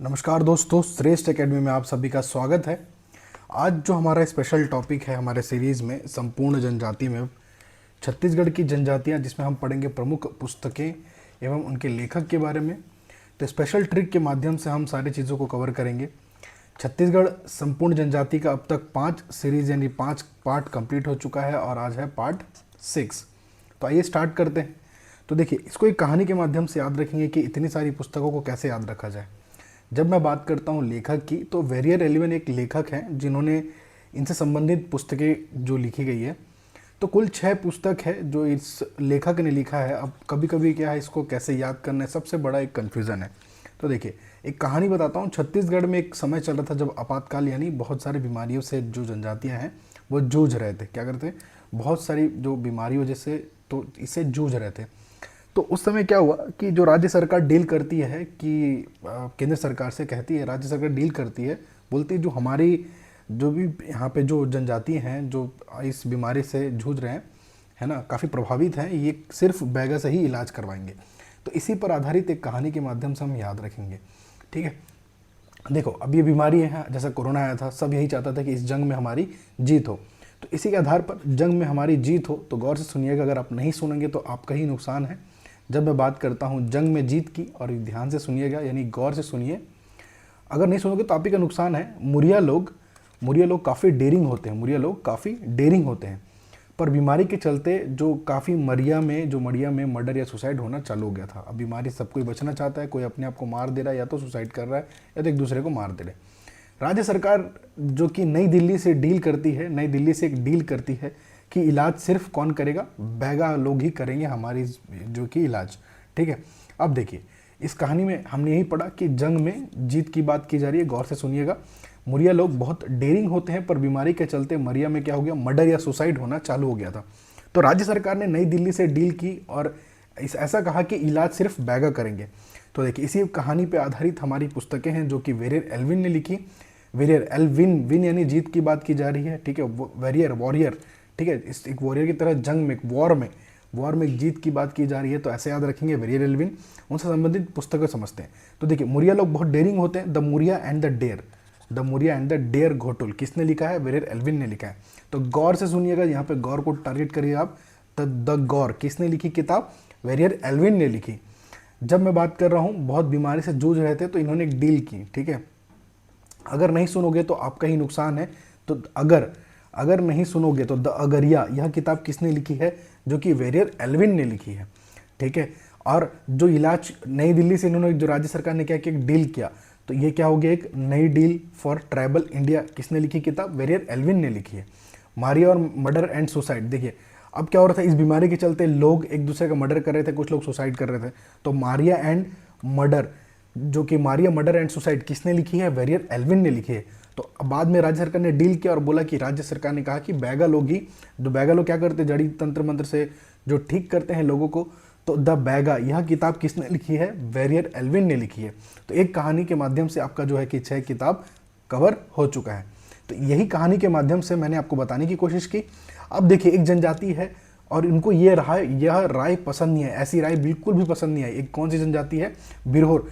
नमस्कार दोस्तों, श्रेष्ठ एकेडमी में आप सभी का स्वागत है। आज जो हमारा स्पेशल टॉपिक है हमारे सीरीज़ में संपूर्ण जनजाति में छत्तीसगढ़ की जनजातियां, जिसमें हम पढ़ेंगे प्रमुख पुस्तकें एवं उनके लेखक के बारे में। तो स्पेशल ट्रिक के माध्यम से हम सारी चीज़ों को कवर करेंगे। छत्तीसगढ़ संपूर्ण जनजाति का अब तक 5 सीरीज़ यानी 5 पार्ट कंप्लीट हो चुका है और आज है पार्ट 6। तो आइए स्टार्ट करते हैं। तो देखिए, इसको एक कहानी के माध्यम से याद रखेंगे कि इतनी सारी पुस्तकों को कैसे याद रखा जाए। जब मैं बात करता हूँ लेखक की, तो वेरियर एल्विन एक लेखक हैं जिन्होंने इनसे संबंधित पुस्तकें जो लिखी गई है। तो कुल 6 पुस्तक है जो इस लेखक ने लिखा है। अब कभी कभी क्या है, इसको कैसे याद करना है, सबसे बड़ा एक कन्फ्यूज़न है। तो देखिए, एक कहानी बताता हूँ। छत्तीसगढ़ में एक समय चल रहा था जब आपातकाल यानी बहुत सारी बीमारियों से जो जनजातियाँ हैं वो जूझ रहे थे। क्या करते हैं, बहुत सारी जो बीमारियों जैसे तो इससे जूझ रहे थे। तो उस समय क्या हुआ कि जो राज्य सरकार डील करती है कि केंद्र सरकार से कहती है, राज्य सरकार डील करती है, बोलती है जो हमारी जो भी यहाँ पे जो जनजाति हैं जो इस बीमारी से जूझ रहे हैं, है ना, काफ़ी प्रभावित हैं, ये सिर्फ बैगा से ही इलाज करवाएंगे। तो इसी पर आधारित एक कहानी के माध्यम से हम याद रखेंगे। ठीक है, देखो अब ये बीमारी है, जैसा कोरोना आया था, सब यही चाहता था कि इस जंग में हमारी जीत हो। तो इसी के आधार पर जंग में हमारी जीत हो, तो गौर से सुनिएगा। अगर आप नहीं सुनेंगे तो आपका ही नुकसान है। जब मैं बात करता हूँ जंग में जीत की, और ध्यान से सुनिएगा यानी गौर से सुनिए, अगर नहीं सुनोगे तो आप ही का नुकसान है। मुरिया लोग काफ़ी डेयरिंग होते हैं, पर बीमारी के चलते जो काफ़ी मरिया में मर्डर या सुसाइड होना चालू हो गया था। अब बीमारी सब कोई बचना चाहता है, कोई अपने आप को मार दे रहा है, या तो सुसाइड कर रहा है या तो एक दूसरे को मार दे रहे। राज्य सरकार जो कि नई दिल्ली से एक डील करती है कि इलाज सिर्फ कौन करेगा, बैगा लोग ही करेंगे हमारी जो कि इलाज। ठीक है, अब देखिए इस कहानी में हमने यही पढ़ा कि जंग में जीत की बात की जा रही है। गौर से सुनिएगा। मुरिया लोग बहुत डेयरिंग होते हैं, पर बीमारी के चलते मरिया में क्या हो गया, मर्डर या सुसाइड होना चालू हो गया था। तो राज्य सरकार ने नई दिल्ली से डील की और ऐसा कहा कि इलाज सिर्फ बैगा करेंगे। तो देखिए, इसी कहानी पर आधारित हमारी पुस्तकें हैं जो कि वेरियर एल्विन ने लिखी। वेरियर एल्विन, विन यानी जीत की बात की जा रही है। ठीक है, वेरियर वॉरियर, ठीक है, इस एक वॉरियर की तरह जंग में वॉर में जीत की बात की जा रही है। तो ऐसे याद रखेंगे वेरियर एल्विन। उनसे संबंधित पुस्तकें समझते हैं। तो देखिए, मुरिया लोग बहुत डेयरिंग होते हैं। The Muria and the their Ghotul किसने लिखा है, वेरियर एल्विन ने लिखा है। तो गौर से सुनिएगा, यहाँ पे गौर को टारगेट करिए आप। द गौर किसने लिखी किताब, वेरियर एल्विन ने लिखी। जब मैं बात कर रहा हूँ बहुत बीमारी से जूझ रहे थे, तो इन्होंने एक डील की। ठीक है, अगर नहीं सुनोगे तो आपका ही नुकसान है। तो अगर नहीं सुनोगे तो द अगरिया, यह किताब किसने लिखी है, जो कि वेरियर एल्विन ने लिखी है। ठीक है, और जो इलाज नई दिल्ली से इन्होंने, जो राज्य सरकार ने क्या किया, एक डील किया। तो ये क्या हो गया, एक नई डील फॉर ट्राइबल इंडिया, किसने लिखी किताब, वेरियर एल्विन ने लिखी है। मारिया और मर्डर एंड सुसाइड, देखिए अब क्या हो रहा था, इस बीमारी के चलते लोग एक दूसरे का मर्डर कर रहे थे, कुछ लोग सुसाइड कर रहे थे। तो मारिया मर्डर एंड सुसाइड किसने लिखी है, वेरियर एल्विन ने लिखी है। तो बाद में राज्य सरकार ने डील किया और बोला कि राज्य सरकार ने कहा कि बैगा लोग क्या करते हैं, जड़ी तंत्र मंत्र से जो ठीक करते हैं लोगों को। तो द बैगा, यह किताब किसने लिखी है, वेरियर एल्विन ने लिखी है। तो एक कहानी के माध्यम से आपका जो है कि 6 किताब कवर हो चुका है। तो यही कहानी के माध्यम से मैंने आपको बताने की कोशिश की। अब देखिए, एक जनजाति है और इनको यह राय पसंद नहीं है, ऐसी राय बिल्कुल भी पसंद नहीं आई। एक कौन सी जनजाति है, बिरहोर।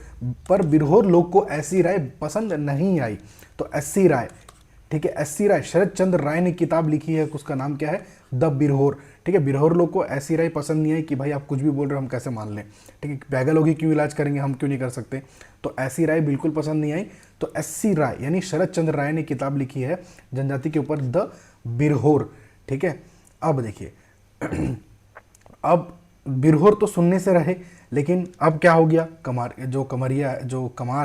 पर बिरहोर लोग को ऐसी राय पसंद नहीं आई। तो एससी राय, ठीक है, एससी राय, शरद चंद्र राय ने किताब लिखी है, उसका नाम क्या है, द बिरहोर। ठीक है, बिरहोर लोग को ऐसी राय पसंद नहीं आई कि भाई आप कुछ भी बोल रहे हो हम कैसे मान लें। ठीक है, बैगा लोग ही क्यों इलाज करेंगे, हम क्यों नहीं कर सकते। तो ऐसी राय बिल्कुल पसंद नहीं आई। तो एससी राय यानी शरद चंद्र राय ने किताब लिखी है जनजाति के ऊपर, द बिरहोर। ठीक है, अब देखिए अब बिरहोर तो सुनने से रहे, लेकिन अब क्या हो गया, कमार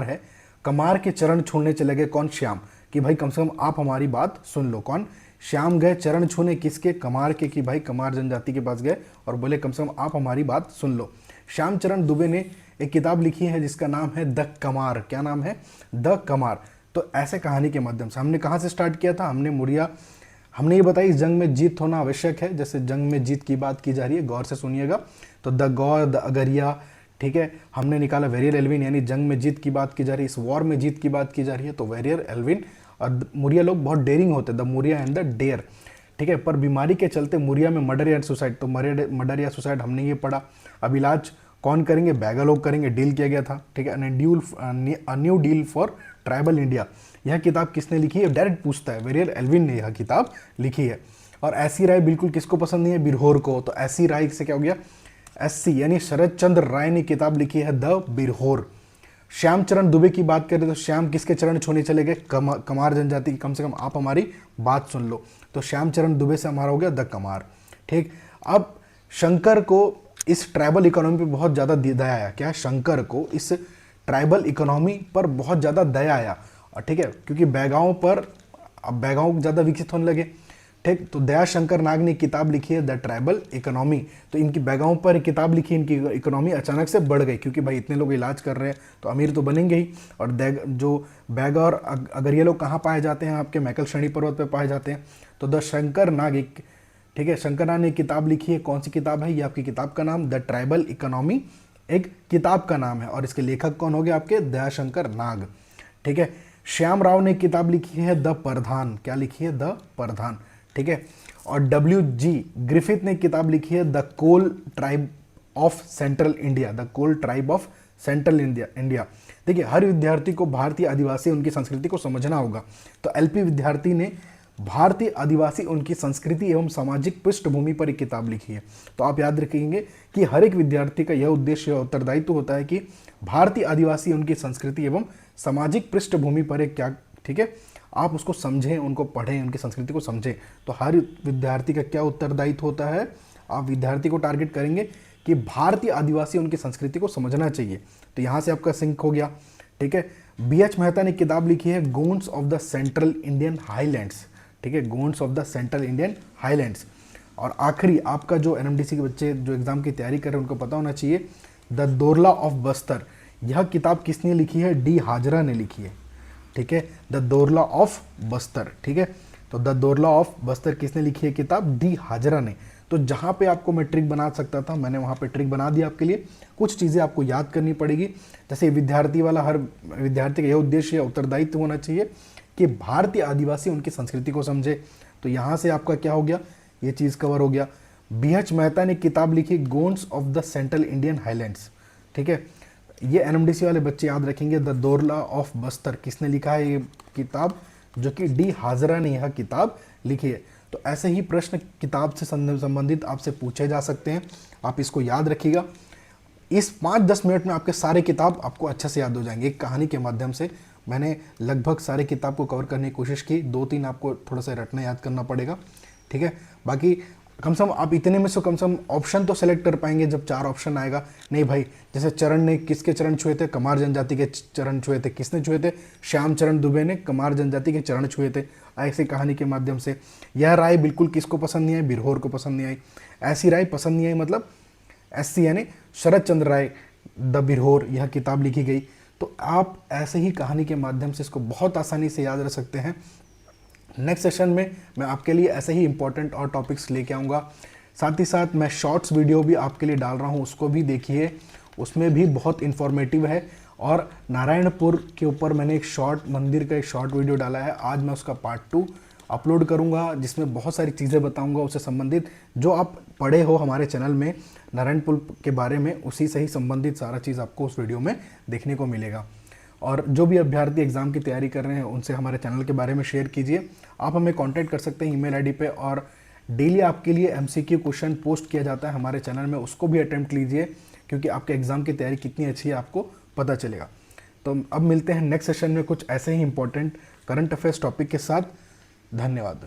है, कमार के चरण छूने चले गए। कौन, श्याम, कि भाई कम से कम आप हमारी बात सुन लो। कौन, श्याम गए चरण छूने, किसके, कमार के, कि भाई कमार जनजाति के पास गए और बोले कम से कम आप हमारी बात सुन लो। श्याम चरण दुबे ने एक किताब लिखी है जिसका नाम है द कमार। क्या नाम है, द कमार। तो ऐसे कहानी के माध्यम से हमने कहाँ से स्टार्ट किया था, हमने ये बताई इस जंग में जीत होना आवश्यक है। जैसे जंग में जीत की बात की जा रही है, गौर से सुनिएगा। तो द गौर, द अगरिया, ठीक है, हमने निकाला वेरियर एल्विन, यानी जंग में जीत की बात की जा रही है, इस वॉर में जीत की बात की जा रही है। तो वेरियर एल्विन। और मुरिया लोग बहुत डेयरिंग होते हैं, the Muria and the their. ठीक है, पर बीमारी के चलते मुरिया में मर्डर या सुसाइड। तो मर्डर या सुसाइड हमने ये पढ़ा। अब इलाज कौन करेंगे? बैगा लोग करेंगे, डील किया गया था, ठीक है। New deal for tribal India, यह किताब किसने लिखी है? डायरेक्ट पूछता है, वेरियर एल्विन ने यह किताब लिखी है। और ऐसी राय बिल्कुल किसको पसंद नहीं है? बिरहोर को। तो ऐसी राय से क्या हो गया? एससी, यानी शरद चंद्र राय ने किताब लिखी है द बिरहोर। श्यामचरण दुबे की बात करें तो श्याम किसके चरण छूने चले गए? कमार जनजाति की। कम से कम आप हमारी बात सुन लो। तो श्यामचरण दुबे से हमारा हो गया द कमार, ठीक। अब शंकर को इस ट्राइबल इकोनॉमी पे बहुत ज़्यादा दया आया। क्या? शंकर को इस ट्राइबल इकोनॉमी पर बहुत ज़्यादा दया आया, ठीक है, क्योंकि बैगाओं पर अब बैगाओं ज़्यादा विकसित होने लगे, ठीक। तो दया शंकर नाग ने किताब लिखी है द ट्राइबल इकोनॉमी। तो इनकी बैगाओं पर किताब लिखी, इनकी इकोनॉमी अचानक से बढ़ गई, क्योंकि भाई इतने लोग इलाज कर रहे हैं तो अमीर तो बनेंगे ही। और जो बैगा और अगर ये लोग कहाँ पाए जाते हैं? आपके मैकल श्रेणी पर्वत पर पाए जाते हैं। तो द शंकर नाग एक, ठीक है, शंकर नाग ने किताब लिखी है। कौन सी किताब है? ये आपकी किताब का नाम द ट्राइबल इकोनॉमी एक किताब का नाम है। और इसके लेखक कौन हो गए आपके? दयाशंकर नाग, ठीक है। श्याम राव ने किताब लिखी है द परधान। क्या लिखी है? द परधान, ठीक है। और WG ग्रिफिथ ने किताब लिखी है the Kol tribe of central India. The Kol tribe of central India. देखिए, हर विद्यार्थी को भारतीय आदिवासी उनकी संस्कृति को समझना होगा। तो LP विद्यार्थी ने भारतीय आदिवासी उनकी संस्कृति एवं सामाजिक पृष्ठभूमि पर एक किताब लिखी है। तो आप याद रखेंगे कि हर एक विद्यार्थी का यह उद्देश्य या उत्तरदायित्व होता है कि भारतीय आदिवासी उनकी संस्कृति एवं सामाजिक पृष्ठभूमि पर एक क्या, ठीक है, आप उसको समझें, उनको पढ़ें, उनकी संस्कृति को समझें। तो हर विद्यार्थी का क्या उत्तरदायित्व होता है? आप विद्यार्थी को टारगेट करेंगे कि भारतीय आदिवासी उनकी संस्कृति को समझना चाहिए। तो यहाँ से आपका सिंक हो गया, ठीक है। BH मेहता ने किताब लिखी है Gonds of the central Indian highlands, ठीक है, Gonds of the central Indian highlands. और आखिरी आपका जो NMDC के बच्चे जो एग्जाम की तैयारी कर रहे हैं उनको पता होना चाहिए द दोरला ऑफ बस्तर। यह किताब किसने लिखी है? D हाजरा ने लिखी है, ठीक है, द दोरला ऑफ बस्तर, ठीक है। तो द दोरला ऑफ बस्तर किसने लिखी है किताब? D हाजरा ने। तो जहाँ पे आपको मैं ट्रिक बना सकता था, मैंने वहाँ पे ट्रिक बना दी आपके लिए। कुछ चीज़ें आपको याद करनी पड़ेगी, जैसे विद्यार्थी वाला, हर विद्यार्थी का यह उद्देश्य या उत्तरदायित्व होना चाहिए कि भारतीय आदिवासी उनकी संस्कृति को समझे। तो यहाँ से आपका क्या हो गया? ये चीज़ कवर हो गया। BH मेहता ने किताब लिखी Gonds of the central Indian highlands, ठीक है। ये NMDC वाले बच्चे याद रखेंगे द दोरला ऑफ बस्तर किसने लिखा है? ये किताब जो कि D हाजरा ने यह किताब लिखी है। तो ऐसे ही प्रश्न किताब से संबंधित आपसे पूछे जा सकते हैं, आप इसको याद रखिएगा। इस 5-10 मिनट में आपके सारे किताब आपको अच्छे से याद हो जाएंगे। एक कहानी के माध्यम से मैंने लगभग सारे किताब को कवर करने की कोशिश की। 2-3 आपको थोड़ा सा रटना याद करना पड़ेगा, ठीक है। बाकी कम से कम आप इतने में से कम से कम ऑप्शन तो सेलेक्ट कर पाएंगे जब 4 ऑप्शन आएगा। नहीं भाई, जैसे चरण ने किसके चरण छुए थे? कमार जनजाति के चरण छुए थे। किसने छुए थे? श्यामचरण दुबे ने कमार जनजाति के चरण छुए थे। ऐसी कहानी के माध्यम से यह राय बिल्कुल किसको पसंद नहीं आई? बिरहोर को पसंद नहीं आई। ऐसी राय पसंद नहीं आई मतलब SC यानी शरद चंद्र राय द बिरहोर, यह किताब लिखी गई। तो आप ऐसे ही कहानी के माध्यम से इसको बहुत आसानी से याद रख सकते हैं। नेक्स्ट सेशन में मैं आपके लिए ऐसे ही इंपॉर्टेंट और टॉपिक्स लेके आऊँगा। साथ ही साथ मैं शॉर्ट्स वीडियो भी आपके लिए डाल रहा हूँ, उसको भी देखिए, उसमें भी बहुत इन्फॉर्मेटिव है। और नारायणपुर के ऊपर मैंने एक मंदिर का एक शॉर्ट वीडियो डाला है, आज मैं उसका पार्ट 2 अपलोड करूंगा, जिसमें बहुत सारी चीज़ें बताऊंगा उससे संबंधित, जो आप पढ़े हो हमारे चैनल में नारायणपुर के बारे में, उसी से ही संबंधित सारा चीज़ आपको उस वीडियो में देखने को मिलेगा। और जो भी अभ्यर्थी एग्ज़ाम की तैयारी कर रहे हैं उनसे हमारे चैनल के बारे में शेयर कीजिए। आप हमें कांटेक्ट कर सकते हैं ईमेल आईडी पे, और डेली आपके लिए MCQ क्वेश्चन पोस्ट किया जाता है हमारे चैनल में, उसको भी अटेम्प्ट लीजिए, क्योंकि आपके एग्ज़ाम की तैयारी कितनी अच्छी है आपको पता चलेगा। तो अब मिलते हैं नेक्स्ट सेशन में कुछ ऐसे ही इंपॉर्टेंट करंट अफेयर्स टॉपिक के साथ। धन्यवाद।